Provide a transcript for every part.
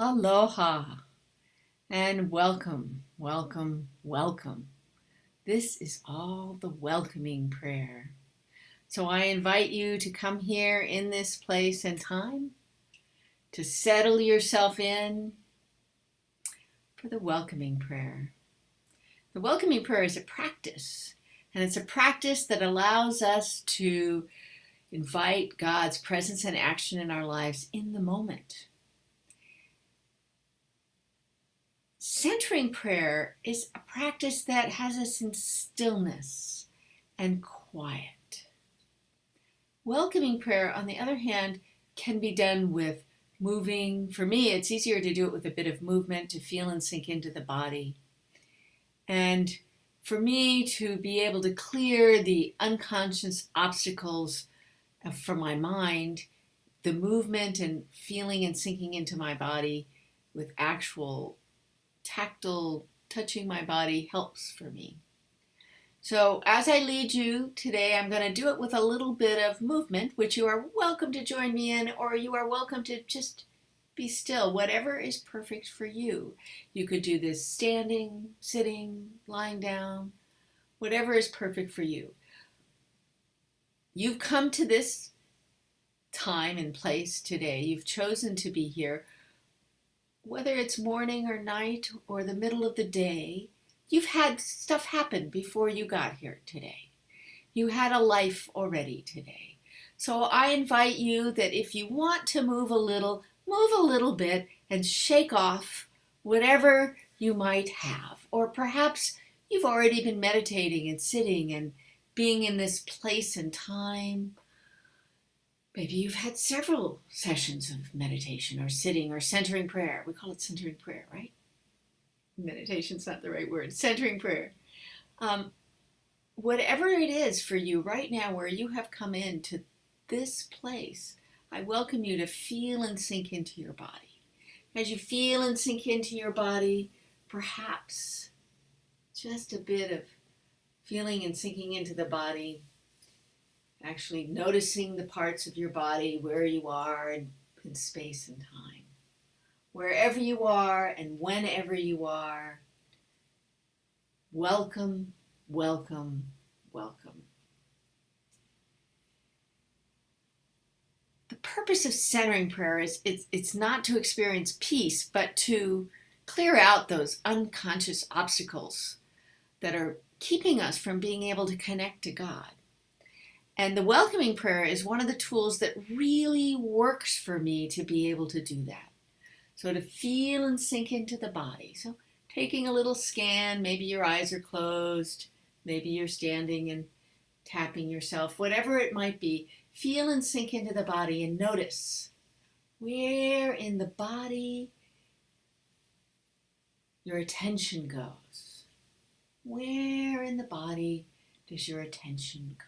Aloha and welcome, welcome, welcome. This is all the welcoming prayer. So I invite you to come here in this place and time to settle yourself in for the welcoming prayer. The welcoming prayer is a practice, and it's a practice that allows us to invite God's presence and action in our lives in the moment. Centering prayer is a practice that has us in stillness and quiet. Welcoming prayer, on the other hand, can be done with moving. For me, it's easier to do it with a bit of movement to feel and sink into the body. And for me to be able to clear the unconscious obstacles from my mind, the movement and feeling and sinking into my body with actual tactile touching my body helps for me. So as I lead you today, I'm going to do it with a little bit of movement, which you are welcome to join me in, or you are welcome to just be still, whatever is perfect for you. You could do this standing, sitting, lying down, whatever is perfect for you. You've come to this time and place today. You've chosen to be here. Whether it's morning or night or the middle of the day, you've had stuff happen before you got here today. You had a life already today. So I invite you that if you want to move a little bit and shake off whatever you might have. Or perhaps you've already been meditating and sitting and being in this place and time. Maybe you've had several sessions of meditation or sitting or centering prayer. We call it centering prayer, right? Meditation's not the right word. Centering prayer. Whatever it is for you right now where you have come into this place, I welcome you to feel and sink into your body. As you feel and sink into your body, perhaps just a bit of feeling and sinking into the body, actually noticing the parts of your body where you are in space and time. Wherever you are and whenever you are, welcome, welcome, welcome. The purpose of centering prayer is it's not to experience peace, but to clear out those unconscious obstacles that are keeping us from being able to connect to God. And the welcoming prayer is one of the tools that really works for me to be able to do that. So to feel and sink into the body. So taking a little scan, maybe your eyes are closed, maybe you're standing and tapping yourself, whatever it might be, feel and sink into the body and notice where in the body your attention goes. Where in the body does your attention go?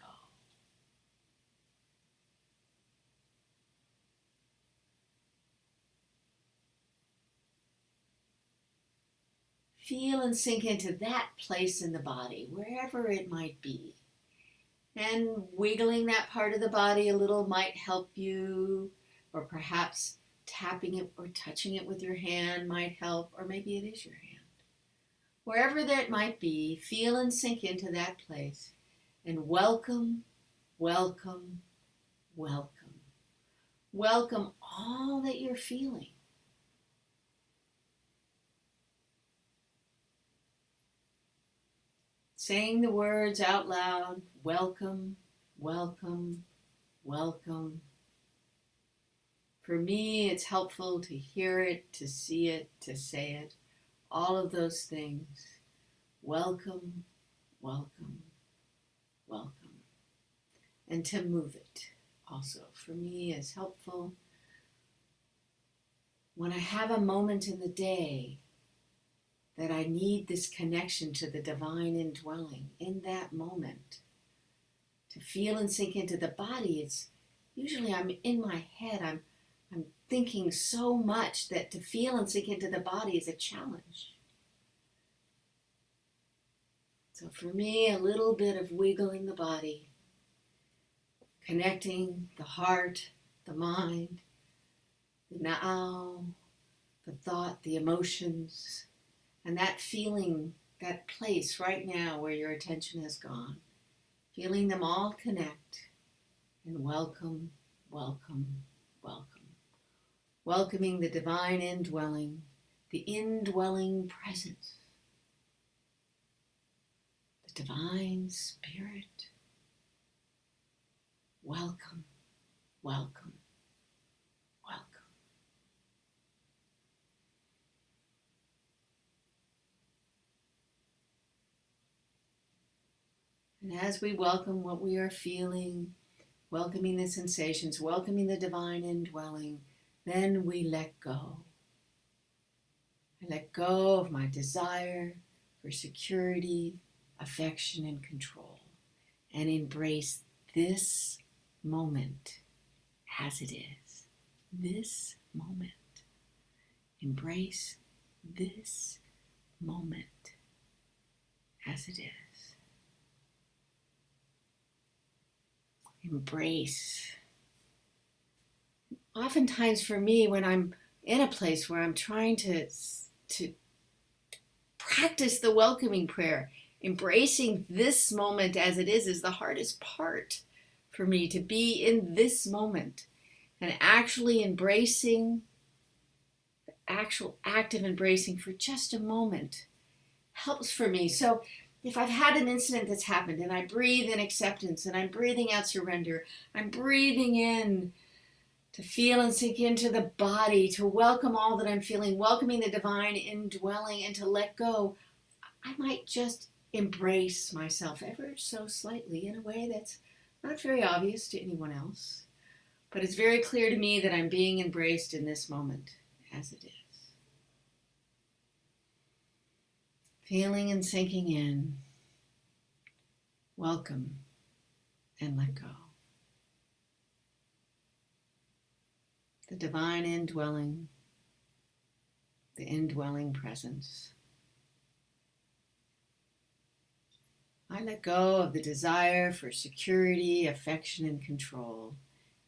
Feel and sink into that place in the body, wherever it might be. And wiggling that part of the body a little might help you, or perhaps tapping it or touching it with your hand might help, or maybe it is your hand. Wherever that might be, feel and sink into that place and welcome, welcome, welcome. Welcome all that you're feeling. Saying the words out loud, welcome, welcome, welcome. For me, it's helpful to hear it, to see it, to say it, all of those things. Welcome, welcome, welcome. And to move it also, for me, is helpful. When I have a moment in the day that I need this connection to the divine indwelling in that moment, to feel and sink into the body, it's usually I'm in my head, I'm thinking so much that to feel and sink into the body is a challenge. So for me, a little bit of wiggling the body, connecting the heart, the mind, the now, the thought, the emotions, and that feeling, that place right now where your attention has gone, feeling them all connect and welcome, welcome, welcome. Welcoming the divine indwelling, the indwelling presence, the divine spirit. Welcome, welcome, welcome. And as we welcome what we are feeling, welcoming the sensations, welcoming the divine indwelling, then we let go. I let go of my desire for security, affection, and control, and embrace this moment as it is. This moment. Embrace this moment as it is. Embrace. Oftentimes for me, when I'm in a place where I'm trying to practice the welcoming prayer, embracing this moment as it is the hardest part for me, to be in this moment and actually embracing, the actual act of embracing for just a moment helps for me. So if I've had an incident that's happened and I breathe in acceptance and I'm breathing out surrender, I'm breathing in to feel and sink into the body, to welcome all that I'm feeling, welcoming the divine indwelling, and to let go, I might just embrace myself ever so slightly in a way that's not very obvious to anyone else, but it's very clear to me that I'm being embraced in this moment as it is. Feeling and sinking in, welcome and let go. The divine indwelling, the indwelling presence. I let go of the desire for security, affection, and control,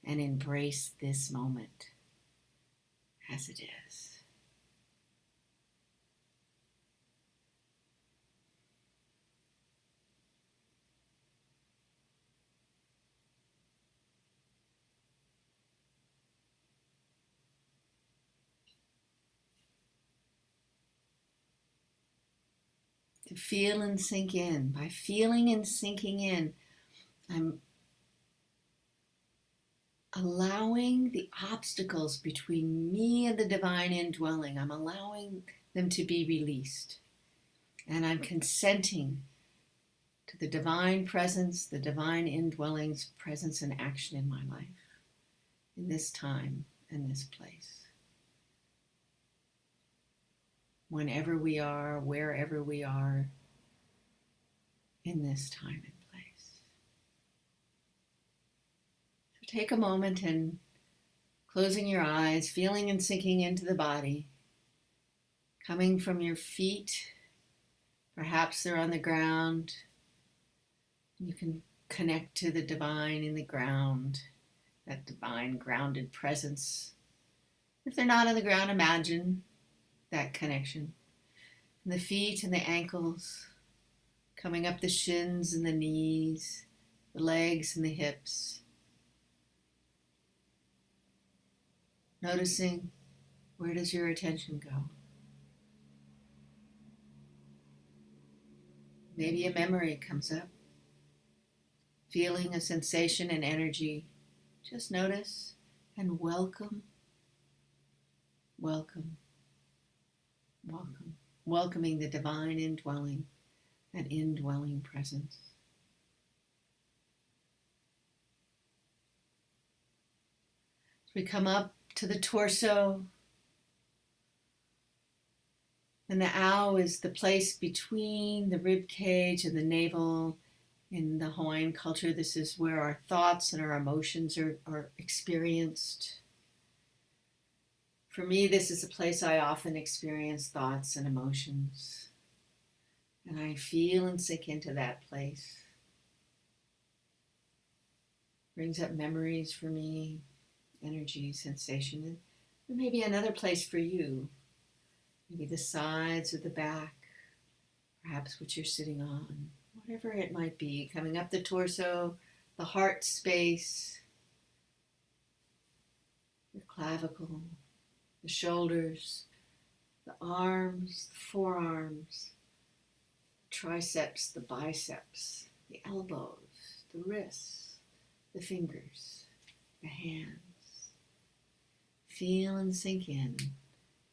and embrace this moment as it is. To feel and sink in. By feeling and sinking in, I'm allowing the obstacles between me and the divine indwelling, I'm allowing them to be released. And I'm consenting to the divine presence, the divine indwelling's presence and action in my life, in this time and this place. Whenever we are, wherever we are, in this time and place. So take a moment and closing your eyes, feeling and sinking into the body, coming from your feet. Perhaps they're on the ground. You can connect to the divine in the ground, that divine grounded presence. If they're not on the ground, imagine that connection. And the feet and the ankles, coming up the shins and the knees, the legs and the hips. Noticing, where does your attention go? Maybe a memory comes up. Feeling a sensation and energy. Just notice and welcome, welcome, welcome. Welcoming the divine indwelling, that indwelling presence. As we come up to the torso, and the ow is the place between the rib cage and the navel. In the Hawaiian culture, this is where our thoughts and our emotions are experienced. For me, this is a place I often experience thoughts and emotions. And I feel and sink into that place. Brings up memories for me, energy, sensation, and maybe another place for you maybe the sides or the back, perhaps what you're sitting on, whatever it might be, coming up the torso, the heart space, your clavicle, the shoulders, the arms, the forearms, the triceps, the biceps, the elbows, the wrists, the fingers, the hands. Feel and sink in.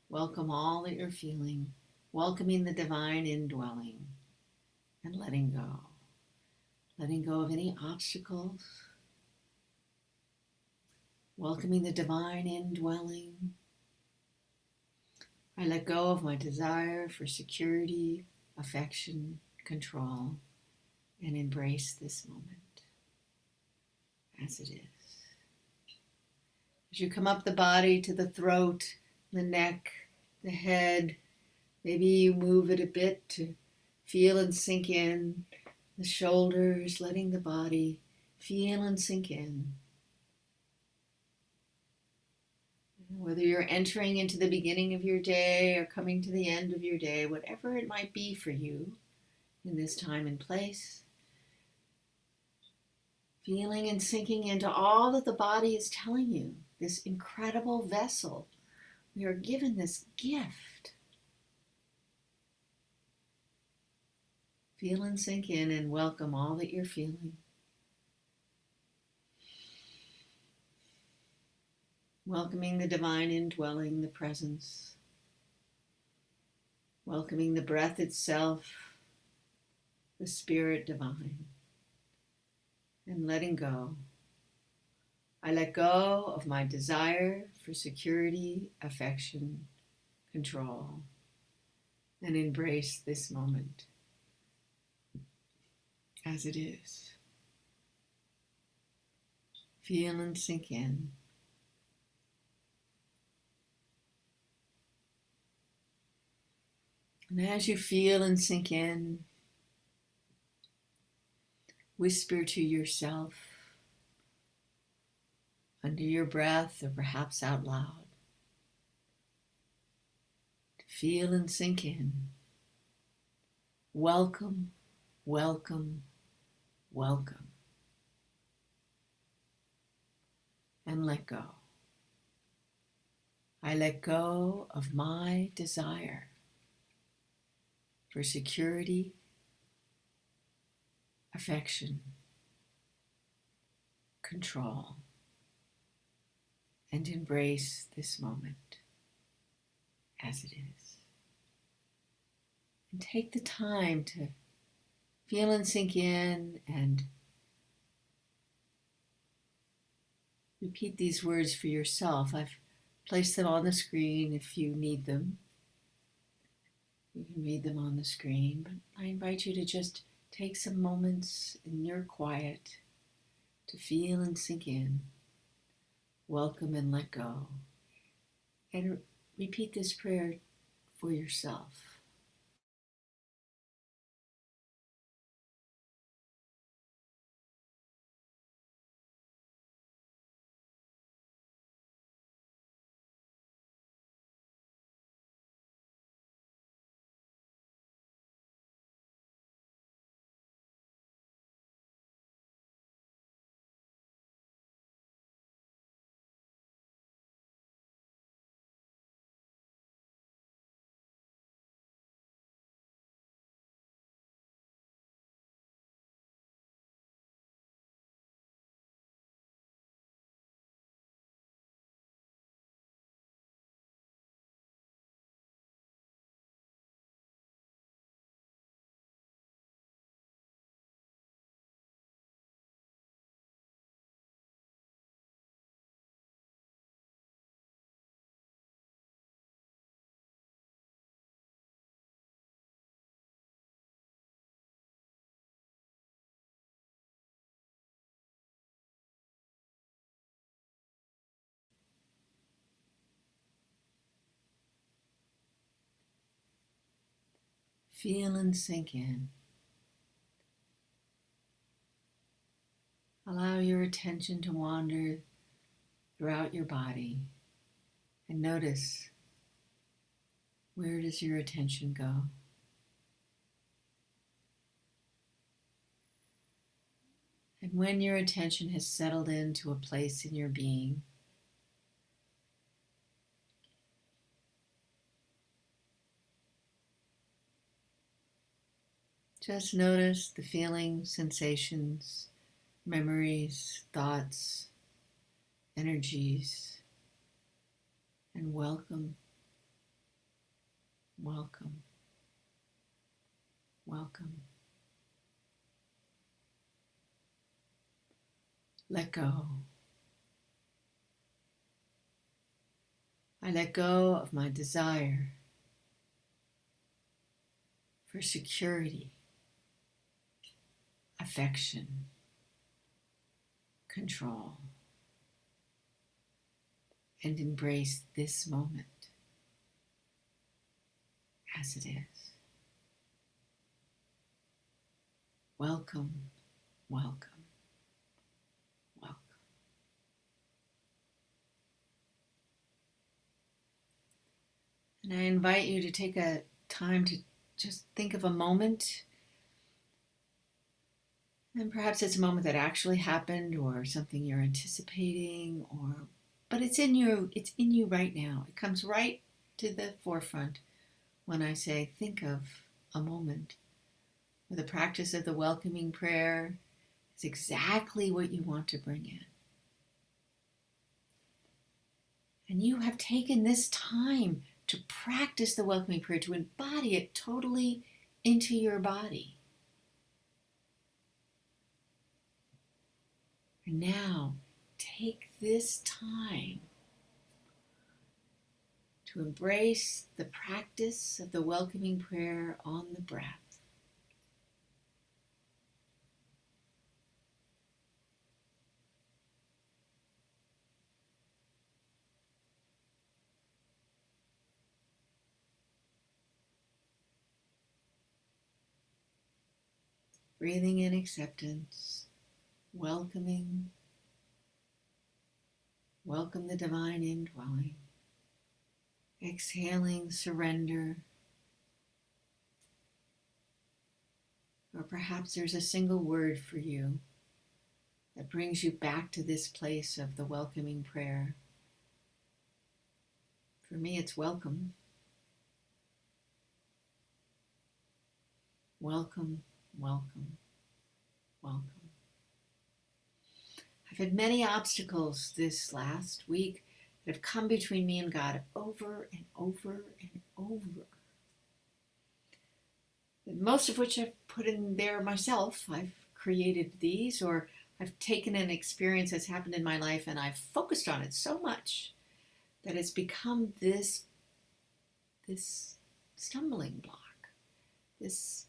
Welcome all that you're feeling, welcoming the divine indwelling, and letting go. Letting go of any obstacles, welcoming the divine indwelling. I let go of my desire for security, affection, control, and embrace this moment as it is. As you come up the body to the throat, the neck, the head, maybe you move it a bit to feel and sink in. The shoulders, letting the body feel and sink in. Whether you're entering into the beginning of your day or coming to the end of your day, whatever it might be for you in this time and place, feeling and sinking into all that the body is telling you, this incredible vessel. We are given this gift. Feel and sink in and welcome all that you're feeling. Welcoming the divine indwelling, the presence. Welcoming the breath itself, the spirit divine. And letting go. I let go of my desire for security, affection, control, and embrace this moment as it is. Feel and sink in. And as you feel and sink in, whisper to yourself under your breath or perhaps out loud. To feel and sink in. Welcome, welcome, welcome. And let go. I let go of my desire for security, affection, control, and embrace this moment as it is. And take the time to feel and sink in and repeat these words for yourself. I've placed them on the screen if you need them. You can read them on the screen, but I invite you to just take some moments in your quiet to feel and sink in, welcome and let go, and repeat this prayer for yourself. Feel and sink in. Allow your attention to wander throughout your body and notice Where does your attention go? And when your attention has settled into a place in your being, just notice the feelings, sensations, memories, thoughts, energies, and welcome, welcome, welcome. Let go. I let go of my desire for security, affection, control, and embrace this moment as it is. Welcome, welcome, welcome. And I invite you to take a time to just think of a moment. And perhaps it's a moment that actually happened or something you're anticipating, but it's in you right now. It comes right to the forefront when I say think of a moment where the practice of the welcoming prayer is exactly what you want to bring in. And you have taken this time to practice the welcoming prayer, to embody it totally into your body. And now, take this time to embrace the practice of the welcoming prayer on the breath. Breathing in acceptance, welcoming, welcome the divine indwelling. Exhaling, surrender. Or perhaps there's a single word for you that brings you back to this place of the welcoming prayer. For me, it's welcome. Welcome, welcome, welcome. I've had many obstacles this last week that have come between me and God over and over and over. Most of which I've put in there myself. I've created these, or I've taken an experience that's happened in my life and I've focused on it so much that it's become this stumbling block, this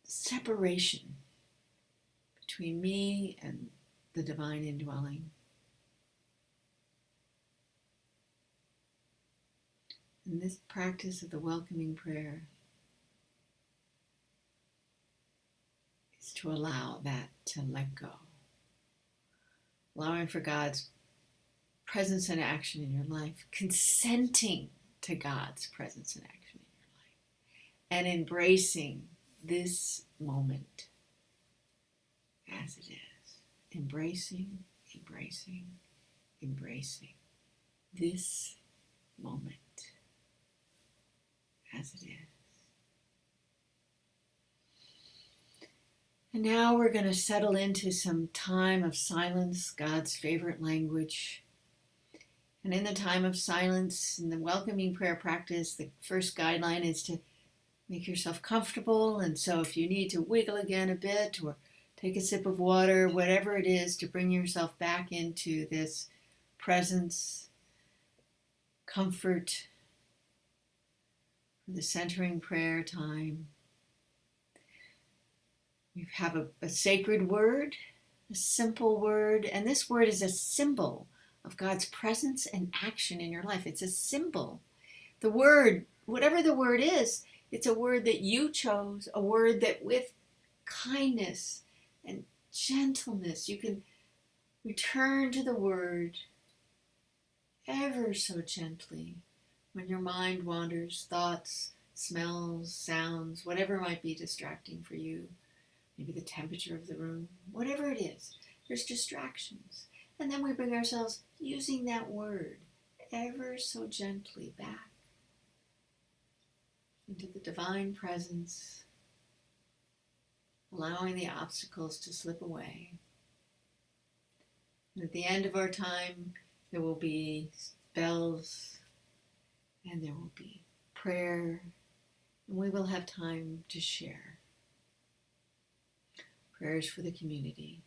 separation between me and the divine indwelling. And this practice of the welcoming prayer is to allow that to let go. Allowing for God's presence and action in your life, consenting to God's presence and action in your life, and embracing this moment as it is. Embracing, embracing, embracing this moment as it is. And now we're going to settle into some time of silence, God's favorite language. And in the time of silence, in the welcoming prayer practice, the first guideline is to make yourself comfortable. And so if you need to wiggle again a bit or take a sip of water, whatever it is, to bring yourself back into this presence, comfort, for the centering prayer time. You have a sacred word, a simple word, and this word is a symbol of God's presence and action in your life. It's a symbol. The word, whatever the word is, it's a word that you chose, a word that with kindness and gentleness you can return to the word ever so gently when your mind wanders, thoughts, smells, sounds, whatever might be distracting for you, maybe the temperature of the room, whatever it is, there's distractions. And then we bring ourselves using that word ever so gently back into the divine presence, allowing the obstacles to slip away. And at the end of our time, there will be bells and there will be prayer, and we will have time to share prayers for the community.